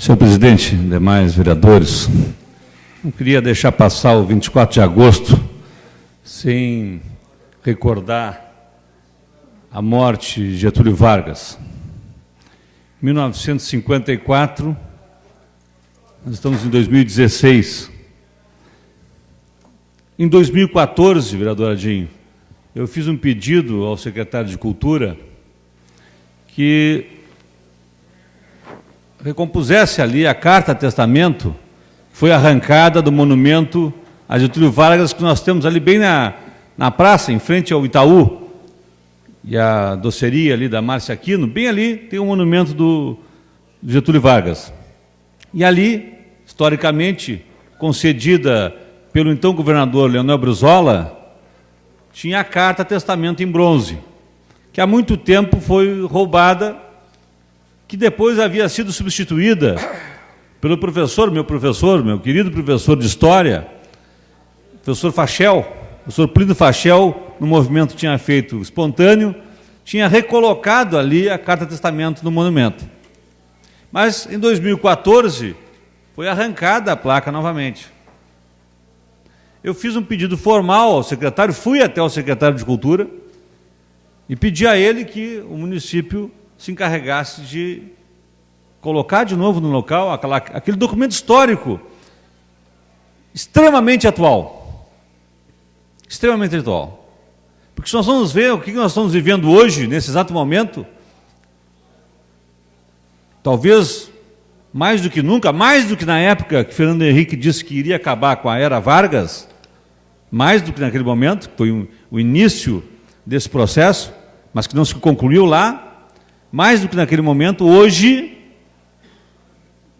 Senhor presidente, demais vereadores, não queria deixar passar o 24 de agosto sem recordar a morte de Getúlio Vargas. Em 1954, nós estamos em 2016. Em 2014, vereador Adinho, eu fiz um pedido ao secretário de Cultura que recompusesse ali a carta testamento que foi arrancada do monumento a Getúlio Vargas, que nós temos ali bem na praça, em frente ao Itaú, e a doceria ali da Márcia Aquino, bem ali tem um monumento do Getúlio Vargas. E ali, historicamente, concedida pelo então governador Leonel Brizola, tinha a carta testamento em bronze, que há muito tempo foi roubada, que depois havia sido substituída pelo meu querido professor de História, professor Fachel, professor Plínio Fachel, no movimento tinha feito espontâneo, tinha recolocado ali a carta testamento no monumento. Mas em 2014 foi arrancada a placa novamente. Eu fiz um pedido formal ao secretário, fui até o secretário de Cultura e pedi a ele que o município se encarregasse de colocar de novo no local aquele documento histórico extremamente atual. Extremamente atual. Porque se nós vamos ver o que nós estamos vivendo hoje, nesse exato momento, talvez mais do que nunca, mais do que na época que Fernando Henrique disse que iria acabar com a era Vargas, mais do que naquele momento, que foi o início desse processo, mas que não se concluiu lá, mais do que naquele momento, hoje,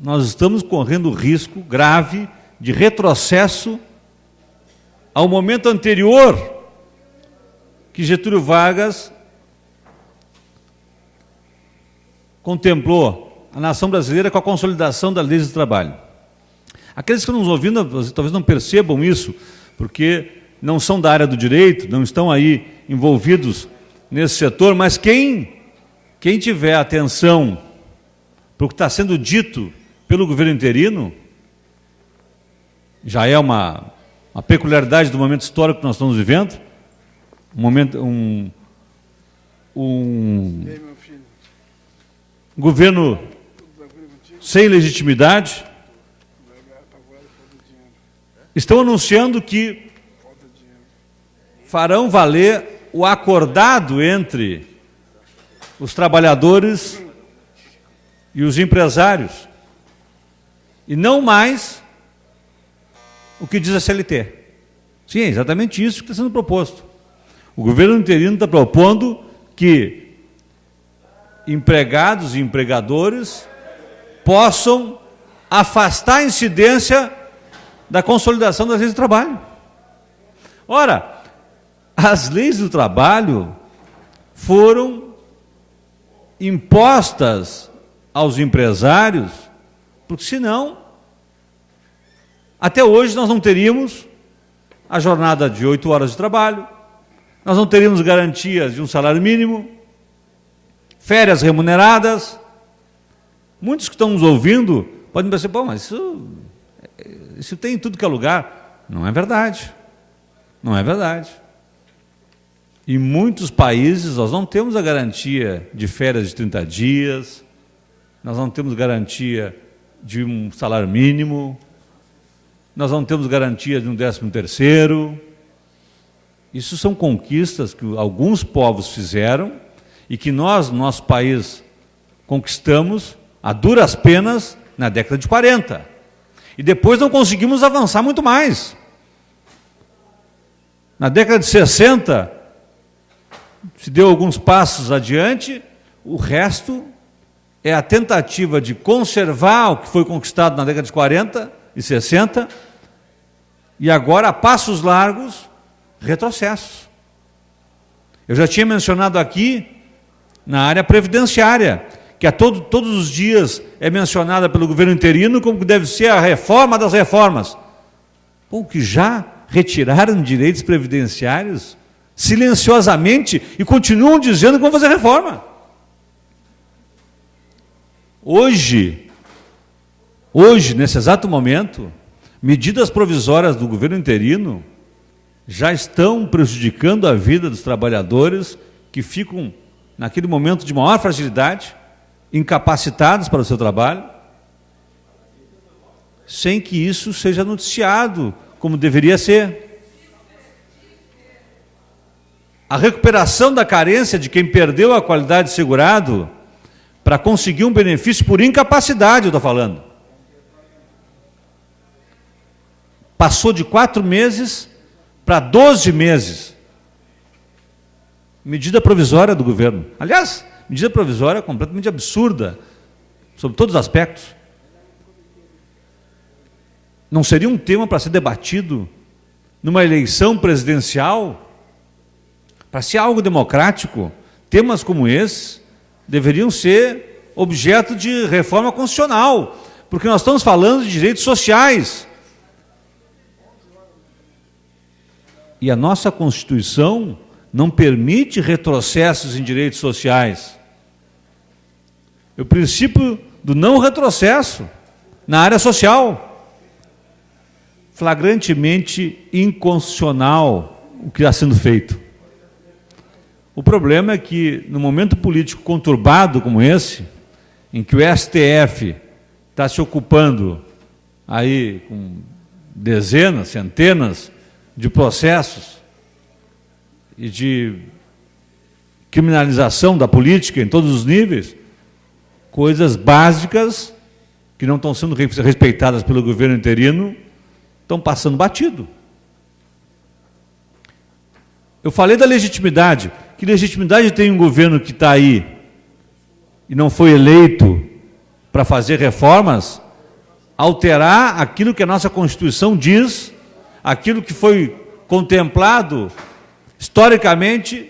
nós estamos correndo risco grave de retrocesso ao momento anterior que Getúlio Vargas contemplou a nação brasileira com a consolidação das leis de trabalho. Aqueles que estão nos ouvindo talvez não percebam isso, porque não são da área do direito, não estão aí envolvidos nesse setor, mas quem tiver atenção para o que está sendo dito pelo governo interino, já é uma peculiaridade do momento histórico que nós estamos vivendo, um governo sem legitimidade. Estão anunciando que farão valer o acordado entre os trabalhadores e os empresários, e não mais o que diz a CLT. Sim, é exatamente isso que está sendo proposto. O governo interino está propondo que empregados e empregadores possam afastar a incidência da consolidação das leis do trabalho. Ora, as leis do trabalho foram impostas aos empresários, porque senão, até hoje nós não teríamos a jornada de 8 horas de trabalho, nós não teríamos garantias de um salário mínimo, férias remuneradas. Muitos que estão nos ouvindo podem pensar, pô, mas isso tem em tudo que é lugar. Não é verdade. Não é verdade. Em muitos países nós não temos a garantia de férias de 30 dias, nós não temos garantia de um salário mínimo, nós não temos garantia de um 13º. Isso são conquistas que alguns povos fizeram e que nós, no nosso país, conquistamos a duras penas na década de 40. E depois não conseguimos avançar muito mais. Na década de 60, se deu alguns passos adiante, o resto é a tentativa de conservar o que foi conquistado na década de 40 e 60, e agora, a passos largos, retrocessos. Eu já tinha mencionado aqui, na área previdenciária, que todos os dias é mencionada pelo governo interino como que deve ser a reforma das reformas. Pô, que já retiraram direitos previdenciários silenciosamente e continuam dizendo que vão fazer reforma. Hoje, Hoje, nesse exato momento, medidas provisórias do governo interino já estão prejudicando a vida dos trabalhadores que ficam, naquele momento de maior fragilidade, incapacitados para o seu trabalho, sem que isso seja noticiado como deveria ser. A recuperação da carência de quem perdeu a qualidade de segurado para conseguir um benefício por incapacidade, eu estou falando. Passou de 4 meses para 12 meses. Medida provisória do governo. Aliás, medida provisória completamente absurda, sob todos os aspectos. Não seria um tema para ser debatido numa eleição presidencial? Para ser algo democrático, temas como esses deveriam ser objeto de reforma constitucional, porque nós estamos falando de direitos sociais. E a nossa Constituição não permite retrocessos em direitos sociais. O princípio do não retrocesso na área social. Flagrantemente inconstitucional o que está sendo feito. O problema é que, no momento político conturbado como esse, em que o STF está se ocupando aí com dezenas, centenas de processos e de criminalização da política em todos os níveis, coisas básicas que não estão sendo respeitadas pelo governo interino, estão passando batido. Eu falei da legitimidade. Que legitimidade tem um governo que está aí e não foi eleito para fazer reformas, alterar aquilo que a nossa Constituição diz, aquilo que foi contemplado historicamente,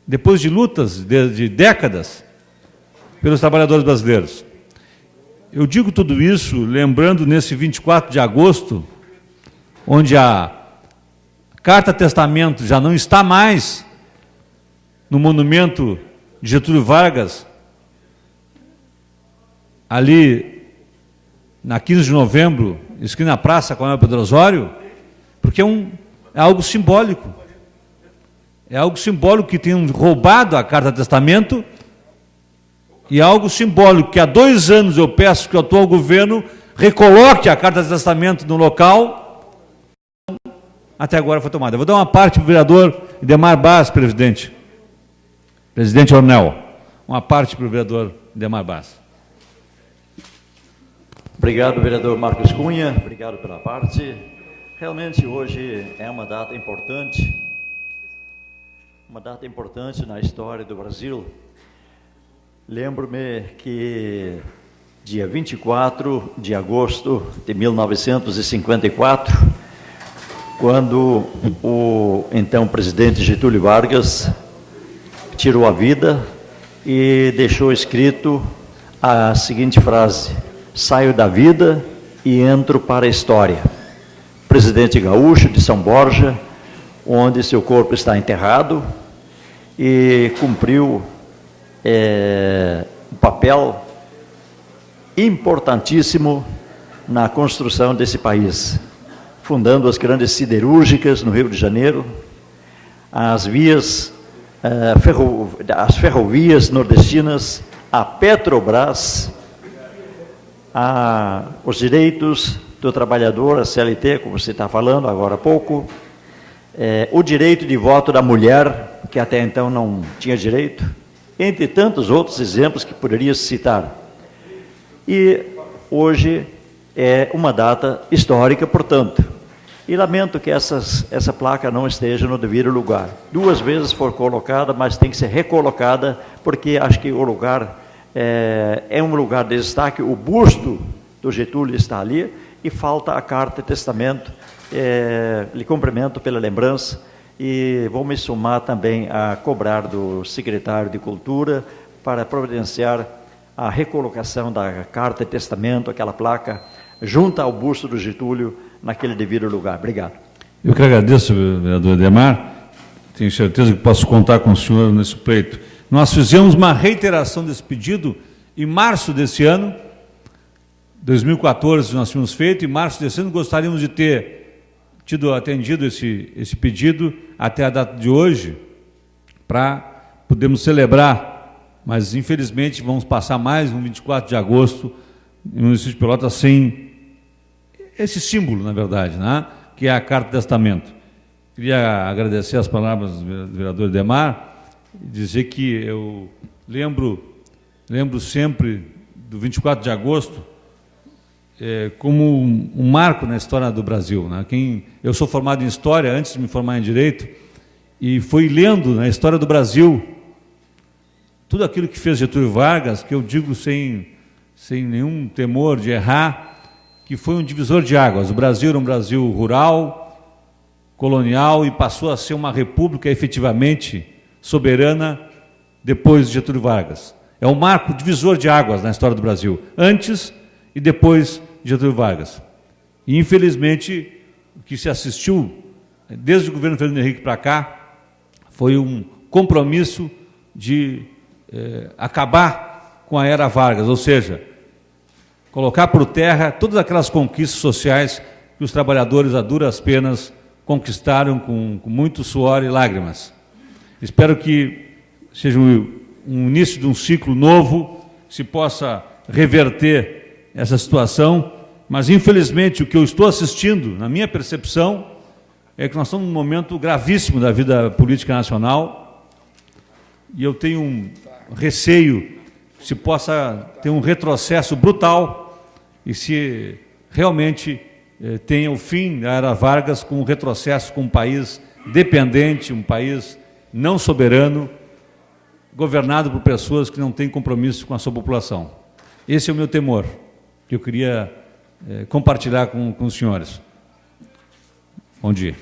depois de lutas de décadas, pelos trabalhadores brasileiros. Eu digo tudo isso lembrando nesse 24 de agosto, onde a Carta Testamento já não está mais no monumento de Getúlio Vargas, ali na 15 de novembro, esquina na Praça Coronel Pedro Osório, porque é algo simbólico. É algo simbólico que tenham roubado a Carta Testamento, e é algo simbólico que há 2 anos eu peço que o atual governo recoloque a Carta Testamento no local. Até agora foi tomada. Eu vou dar uma parte para o vereador Idemar Bas, presidente Ornel. Uma parte para o vereador Idemar Bas. Obrigado, vereador Marcos Cunha. Obrigado pela parte. Realmente hoje é uma data importante na história do Brasil. Lembro-me que dia 24 de agosto de 1954, quando o então presidente Getúlio Vargas tirou a vida e deixou escrito a seguinte frase: saio da vida e entro para a história. Presidente gaúcho de São Borja, onde seu corpo está enterrado, e cumpriu um papel importantíssimo na construção desse país, fundando as grandes siderúrgicas no Rio de Janeiro, as ferrovias nordestinas, a Petrobras, os direitos do trabalhador, a CLT, como você está falando agora há pouco, o direito de voto da mulher, que até então não tinha direito, entre tantos outros exemplos que poderia citar. E hoje é uma data histórica, portanto, e lamento que essa placa não esteja no devido lugar. 2 vezes foi colocada, mas tem que ser recolocada, porque acho que o lugar é um lugar de destaque. O busto do Getúlio está ali e falta a Carta Testamento. Lhe cumprimento pela lembrança e vou me somar também a cobrar do secretário de Cultura para providenciar a recolocação da Carta Testamento, aquela placa, junto ao busto do Getúlio, naquele devido lugar. Obrigado. Eu que agradeço, vereador Idemar. Tenho certeza que posso contar com o senhor nesse pleito. Nós fizemos uma reiteração desse pedido em março desse ano, 2014 nós tínhamos feito, em março desse ano gostaríamos de ter atendido esse pedido até a data de hoje, para podermos celebrar, mas infelizmente vamos passar mais um 24 de agosto no município de Pelotas sem esse símbolo, na verdade, né? Que é a Carta de Testamento. Queria agradecer as palavras do vereador Demar e dizer que eu lembro sempre do 24 de agosto como um marco na história do Brasil, né? Eu sou formado em História antes de me formar em Direito e fui lendo na história do Brasil tudo aquilo que fez Getúlio Vargas, que eu digo sem nenhum temor de errar, que foi um divisor de águas. O Brasil era um Brasil rural, colonial, e passou a ser uma república efetivamente soberana depois de Getúlio Vargas. É um marco divisor de águas na história do Brasil, antes e depois de Getúlio Vargas. E, infelizmente, o que se assistiu, desde o governo Fernando Henrique para cá, foi um compromisso de acabar com a era Vargas, ou seja, colocar por terra todas aquelas conquistas sociais que os trabalhadores a duras penas conquistaram com muito suor e lágrimas. Espero que seja um início de um ciclo novo, se possa reverter essa situação, mas infelizmente o que eu estou assistindo, na minha percepção, é que nós estamos num momento gravíssimo da vida política nacional e eu tenho um receio que se possa ter um retrocesso brutal e se realmente tenha o fim da era Vargas com um retrocesso, com um país dependente, um país não soberano, governado por pessoas que não têm compromisso com a sua população. Esse é o meu temor, que eu queria compartilhar com os senhores. Bom dia.